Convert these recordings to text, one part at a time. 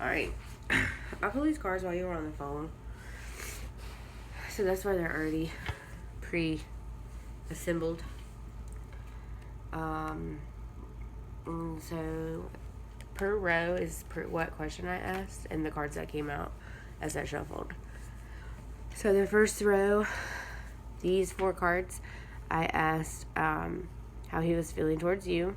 Alright. I pulled these cards while you were on the phone. So that's why they're already pre-assembled. So per row is what question I asked and the cards that came out as I shuffled. So the first row, these 4 cards, I asked how he was feeling towards you.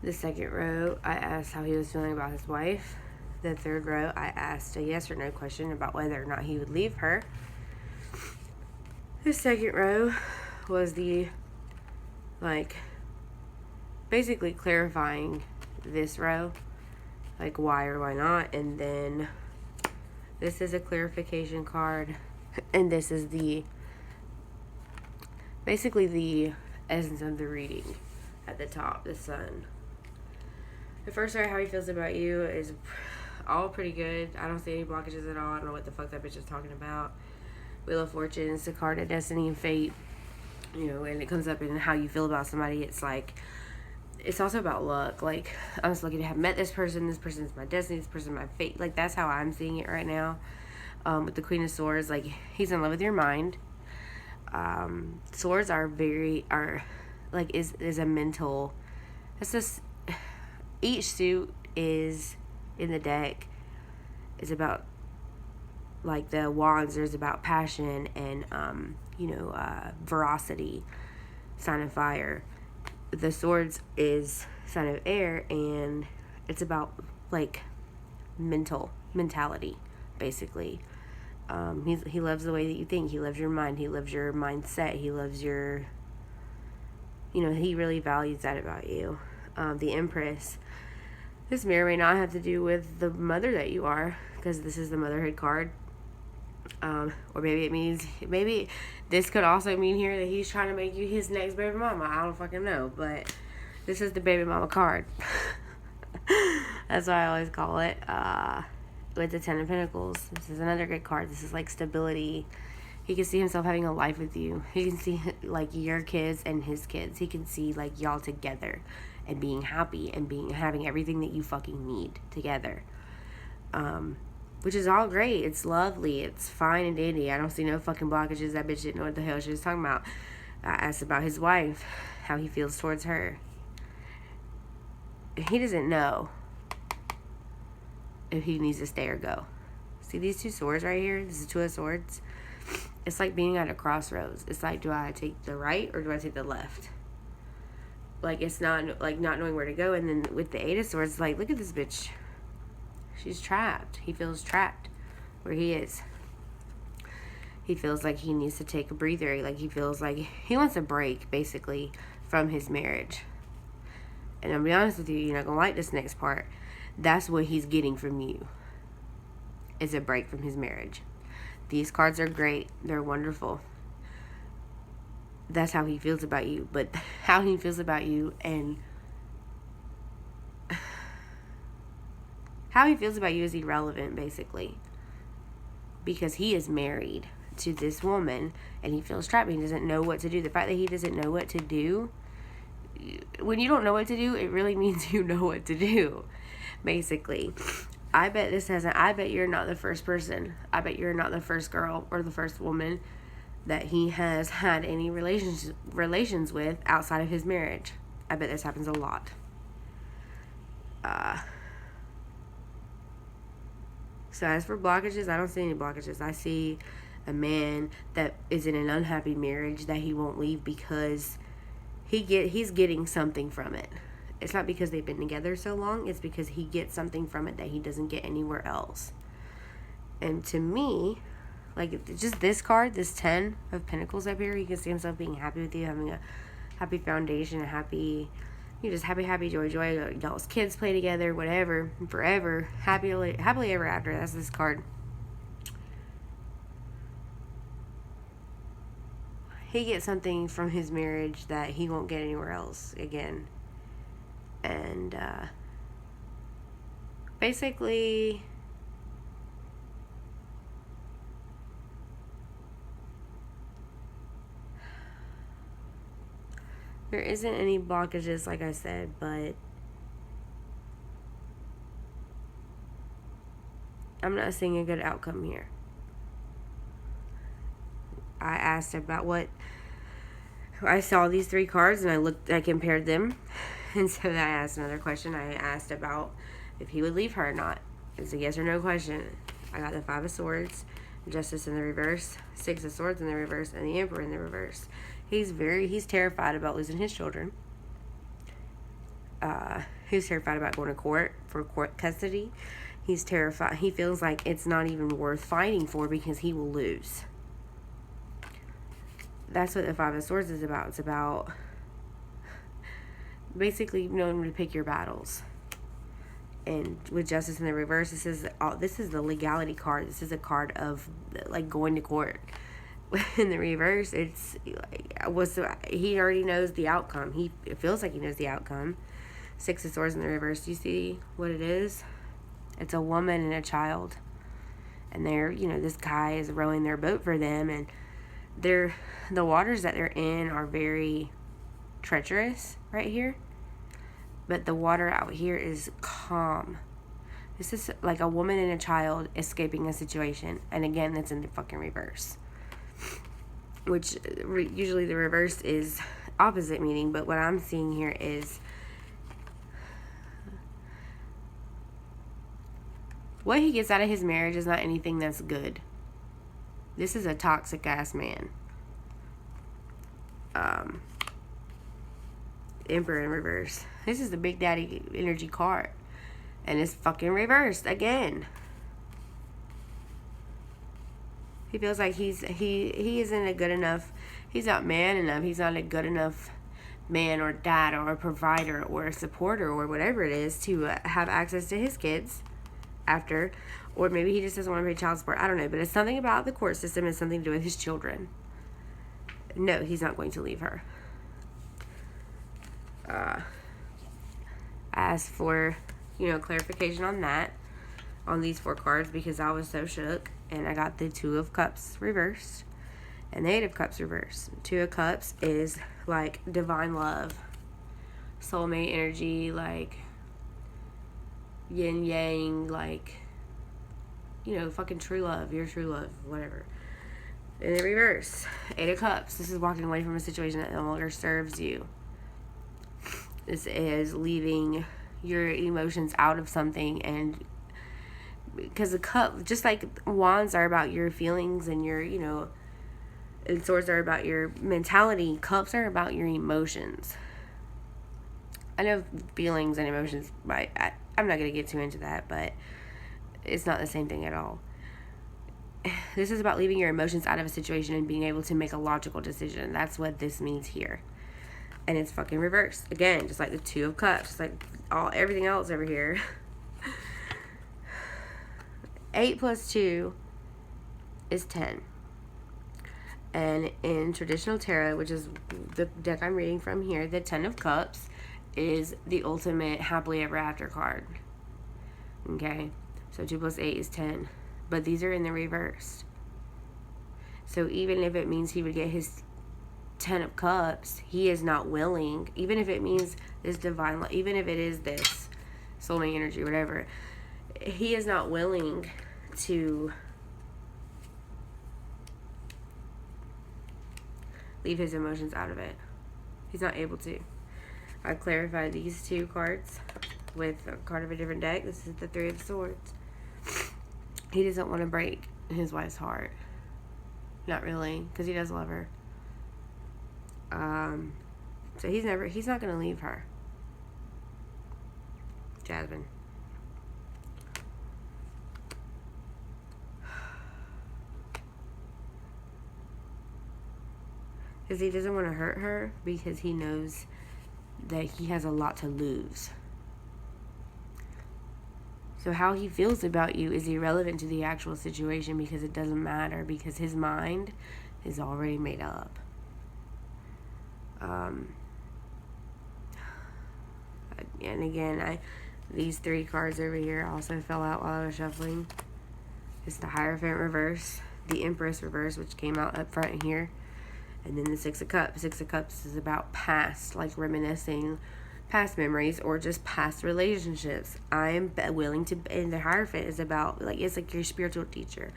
The second row, I asked how he was feeling about his wife. The third row, I asked a yes or no question about whether or not he would leave her. The second row was the, basically clarifying this row, why or why not. And then this is a clarification card. And this is basically the essence of the reading at the top, the sun. The first row, how he feels about you, is all pretty good. I don't see any blockages at all. I don't know what the fuck that bitch is talking about. Wheel of Fortune is the card of destiny and fate. And it comes up in how you feel about somebody. It's also about luck. I'm just lucky to have met this person. This person is my destiny. This person is my fate. That's how I'm seeing it right now. With the Queen of Swords, he's in love with your mind. Swords is a mental. It's just, each suit is in the deck is about, the wands, there's about passion and veracity, sign of fire. The swords is sign of air, and it's about mentality, basically. He loves the way that you think. He loves your mind. He loves your mindset. He loves your, he really values that about you. The Empress. This may or may not have to do with the mother that you are, because this is the motherhood card. Or maybe this could also mean here that he's trying to make you his next baby mama. I don't fucking know, but this is the baby mama card. That's what I always call it. With the Ten of Pentacles, this is another good card. This is stability. He can see himself having a life with you. He can see your kids and his kids. He can see y'all together and being happy and having everything that you fucking need together. Which is all great. It's lovely. It's fine and dandy. I don't see no fucking blockages. That bitch didn't know what the hell she was talking about. I asked about his wife, how he feels towards her. He doesn't know if he needs to stay or go. See these 2 swords right here? This is 2 of Swords. It's like being at a crossroads. It's do I take the right or do I take the left? It's not not knowing where to go. And then with the 8 of Swords, look at this bitch. She's trapped. He feels trapped where he is. He feels like he needs to take a breather. He feels like he wants a break, basically, from his marriage. And I'll be honest with you, you're not going to like this next part. That's what he's getting from you, is a break from his marriage. These cards are great. They're wonderful. That's how he feels about you. But how he feels about you and how he feels about you is irrelevant, basically. Because he is married to this woman and he feels trapped. He doesn't know what to do. The fact that he doesn't know what to do, when you don't know what to do, it really means you know what to do, basically. I bet you're not the first person. I bet you're not the first girl or the first woman that he has had any relations with outside of his marriage. I bet this happens a lot. So as for blockages, I don't see any blockages. I see a man that is in an unhappy marriage that he won't leave because he's getting something from it. It's not because they've been together so long. It's because he gets something from it that he doesn't get anywhere else. And to me, just this card, this 10 of Pentacles up here, he can see himself being happy with you, having a happy foundation, a happy, just happy, joy. Y'all's kids play together, whatever, forever, happily ever after. That's this card. He gets something from his marriage that he won't get anywhere else again. And basically, there isn't any blockages, like I said, but I'm not seeing a good outcome here. I asked about what I saw these 3 cards and I compared them. And so I asked another question. I asked about if he would leave her or not. It's a yes or no question. I got the 5 of Swords, Justice in the reverse, 6 of Swords in the reverse, and the Emperor in the reverse. He's terrified about losing his children. He's terrified about going to court for court custody. He's terrified. He feels like it's not even worth fighting for because he will lose. That's what the 5 of Swords is about. It's about basically knowing to pick your battles. And with Justice in the reverse, this is the legality card. This is a card of like going to court. In the reverse, it's he already knows the outcome. It feels like he knows the outcome. 6 of Swords in the reverse. Do you see what it is? It's a woman and a child, and this guy is rowing their boat for them, and the waters that they're in are very treacherous right here, but the water out here is calm. This is like a woman and a child escaping a situation, and again, that's in the fucking reverse, which usually the reverse is opposite meaning, but what I'm seeing here is what he gets out of his marriage is not anything that's good. This is a toxic ass man. Emperor in reverse. This is the Big Daddy energy card, and it's fucking reversed again. He feels like he isn't a good enough. He's not man enough. He's not a good enough man or dad or a provider or a supporter or whatever it is to have access to his kids after, or maybe he just doesn't want to pay child support. I don't know, but it's something about the court system. It's something to do with his children. No, he's not going to leave her. I asked for, clarification on that, on these 4 cards, because I was so shook, and I got the 2 of Cups reversed and the 8 of Cups reversed. 2 of Cups is like divine love, soulmate energy, like yin yang, like fucking true love, your true love, whatever. In the reverse, 8 of Cups, this is walking away from a situation that no longer serves you. This is leaving your emotions out of something, and because the cup, just like wands are about your feelings and your, and swords are about your mentality, cups are about your emotions. I know feelings and emotions, I'm not going to get too into that, but it's not the same thing at all. This is about leaving your emotions out of a situation and being able to make a logical decision. That's what this means here. And it's fucking reversed. Again, just like the 2 of Cups, just like everything else over here. 8 plus 2 is 10. And in traditional tarot, which is the deck I'm reading from here, the 10 of Cups is the ultimate happily ever after card. Okay? So 2 plus 8 is 10. But these are in the reverse. So even if it means he would get his 10 of Cups, he is not willing, even if it means this divine, even if it is this soulmate energy, whatever, he is not willing to leave his emotions out of it. He's not able to. I clarified these 2 cards with a card of a different deck. This is the 3 of Swords. He doesn't want to break his wife's heart. Not really, because he does love her. So he's not going to leave her. Jasmine. Because he doesn't want to hurt her, because he knows that he has a lot to lose. So how he feels about you is irrelevant to the actual situation, because it doesn't matter, because his mind is already made up. And again, these 3 cards over here also fell out while I was shuffling. It's the Hierophant reverse, the Empress reverse, which came out up front here, and then the 6 of Cups. 6 of Cups is about past, like reminiscing, past memories or just past relationships. I'm willing to, and the Hierophant is about, like, it's like your spiritual teacher.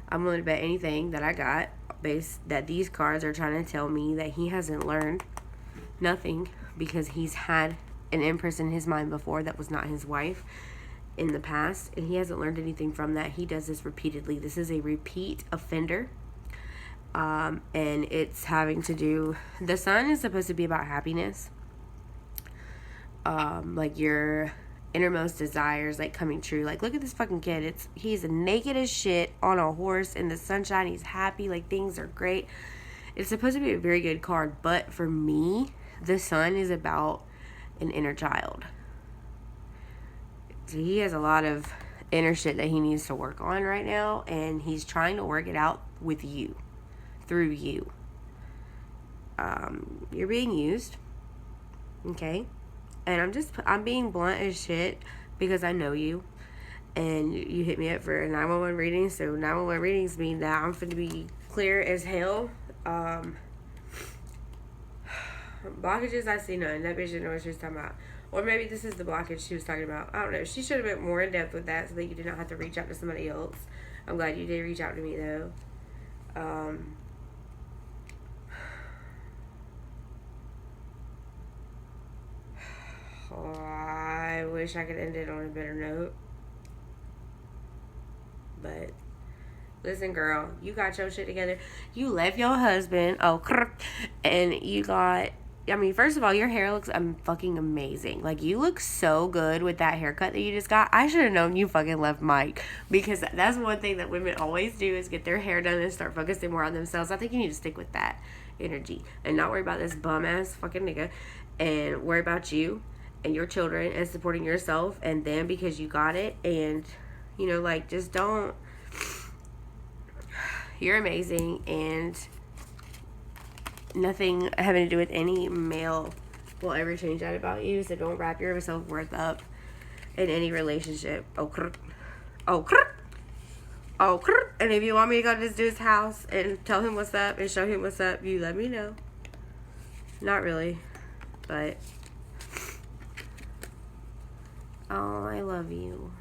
I'm willing to bet anything that I got based that these cards are trying to tell me that he hasn't learned nothing, because he's had an empress in his mind before that was not his wife in the past, and he hasn't learned anything from that. He does this repeatedly. This is a repeat offender. And it's having to do, the sun is supposed to be about happiness, like your innermost desires, like, coming true. Like, look at this fucking kid. He's naked as shit on a horse in the sunshine. He's happy, like, things are great. It's supposed to be a very good card, but for me, the sun is about an inner child. So he has a lot of inner shit that he needs to work on right now, and he's trying to work it out with you, through you. You're being used, okay? And I'm being blunt as shit because I know you, and you hit me up for a 911 reading. So 911 readings mean that I'm going to be clear as hell. Blockages, I see none. That bitch didn't know what she was talking about. Or maybe this is the blockage she was talking about. I don't know. She should have been more in depth with that so that you did not have to reach out to somebody else. I'm glad you did reach out to me, though. Oh, I wish I could end it on a better note. But listen, girl, you got your shit together. You left your husband, and you got, I mean, first of all, your hair looks fucking amazing. Like, you look so good with that haircut that you just got. I should have known you fucking left Mike, because that's one thing that women always do, is get their hair done and start focusing more on themselves. I think you need to stick with that energy and not worry about this bum ass fucking nigga, and worry about you and your children and supporting yourself and them, because you got it. And, you know, like, just don't, you're amazing, and nothing having to do with any male will ever change that about you. So don't wrap your self-worth up in any relationship. And if you want me to go to this dude's house and tell him what's up and show him what's up, you let me know. Not really, but oh, I love you.